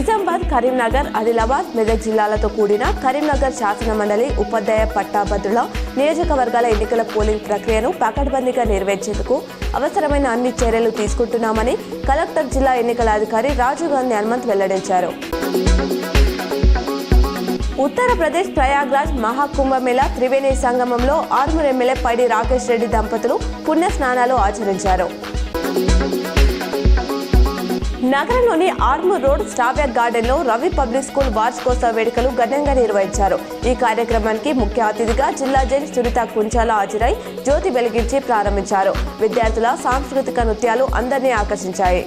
నిజామాబాద్, కరీంనగర్, ఆదిలాబాద్, మెదక్ జిల్లాలతో కూడిన కరీంనగర్ శాసన మండలి ఉపాధ్యాయ పట్టాభద్రుల నియోజకవర్గాల ఎన్నికల పోలింగ్ ప్రక్రియను పకడ్బందీగా నిర్వహించేందుకు అవసరమైన అన్ని చర్యలు తీసుకుంటున్నామని కలెక్టర్, జిల్లా ఎన్నికల అధికారి రాజీవ్ గాంధీ హనుమంత్ వెల్లడించారు. ఉత్తరప్రదేశ్ ప్రయాగ్రాజ్ మహాకుంభమేళా త్రివేణి సంగమంలో ఆర్మూర్ ఎమ్మెల్యే పైడి రాకేష్ రెడ్డి దంపతులు పుణ్య స్నానాలు ఆచరించారు. నగరంలోని ఆర్మూర్ రోడ్ స్టావ్యా గార్డెన్లో రవి పబ్లిక్ స్కూల్ వార్షికోత్సవ వేడుకలు ఘనంగా నిర్వహించారు. ఈ కార్యక్రమానికి ముఖ్య అతిథిగా జిల్లా జడ్జి సునీత కుంచాల హాజరై జ్యోతి వెలిగించి ప్రారంభించారు. విద్యార్థుల సాంస్కృతిక నృత్యాలు అందరినీ ఆకర్షించాయి.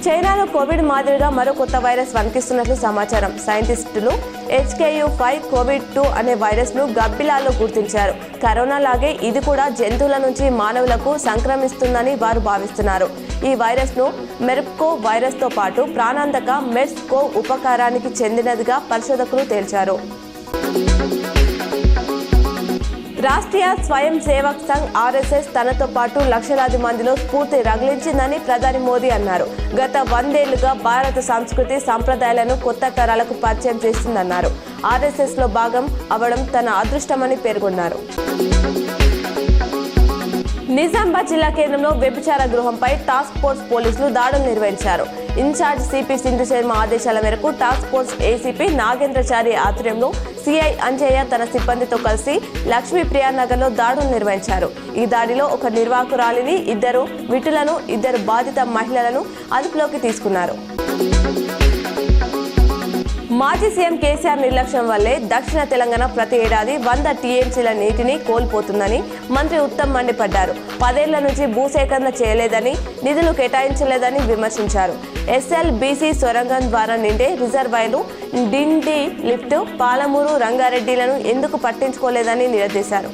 చైనాలో కోవిడ్ మాదిరిగా మరో కొత్త వైరస్ వణికిస్తున్నట్లు సమాచారం. సైంటిస్టులు HKU5 కోవిడ్-2 అనే వైరస్ ను గబ్బిలాల్లో గుర్తించారు. కరోనా లాగే ఇది కూడా జంతువుల నుంచి మానవులకు సంక్రమిస్తుందని వారు భావిస్తున్నారు. ఈ వైరస్ ను మెర్స్కో వైరస్ తో పాటు ప్రాణాంతక మెర్స్-కో ఉపకారానికి చెందినదిగా పరిశోధకులు తేల్చారు. రాష్ట్రీయ స్వయం సేవక్ సంఘ్ RSS తనతో పాటు లక్షలాది మందిలో స్ఫూర్తి రగిలించిందని ప్రధాని మోదీ అన్నారు. గత 100 ఏళ్లుగా భారత సంస్కృతి సంప్రదాయాలను కొత్త తరాలకు పరిచయం చేస్తుందన్నారు. RSS లో భాగం అవడం తన అదృష్టమని పేర్కొన్నారు. నిజామాబాద్ జిల్లా కేంద్రంలో వ్యభిచార గృహంపై టాస్క్ ఫోర్స్ పోలీసులు దాడులు నిర్వహించారు. ఇన్ఛార్జ్ సిపి సింధు శర్మ ఆదేశాల మేరకు టాస్క్ ఫోర్స్ ACP నాగేంద్రచారి ఆధ్వర్యంలో CI అంజయ్య తన సిబ్బందితో కలిసి లక్ష్మీప్రియా నగర్లో దాడులు నిర్వహించారు. ఈ దాడిలో ఒక నిర్వాహకురాలిని, 2 విటులను, 2 బాధిత మహిళలను అదుపులోకి తీసుకున్నారు. మాజీ సీఎం కేసీఆర్ నిర్లక్ష్యం వల్లే దక్షిణ తెలంగాణ ప్రతి ఏడాది 100 TMCల నీటిని కోల్పోతుందని మంత్రి ఉత్తమ్ మండిపడ్డారు. 10 ఏళ్ల నుంచి భూసేకరణ చేయలేదని, నిధులు కేటాయించలేదని విమర్శించారు. SLBC సొరంగం ద్వారా నిండే రిజర్వాయర్లు, డిండి లిఫ్ట్, పాలమూరు, రంగారెడ్డిలను ఎందుకు పట్టించుకోలేదని నిలదీశారు.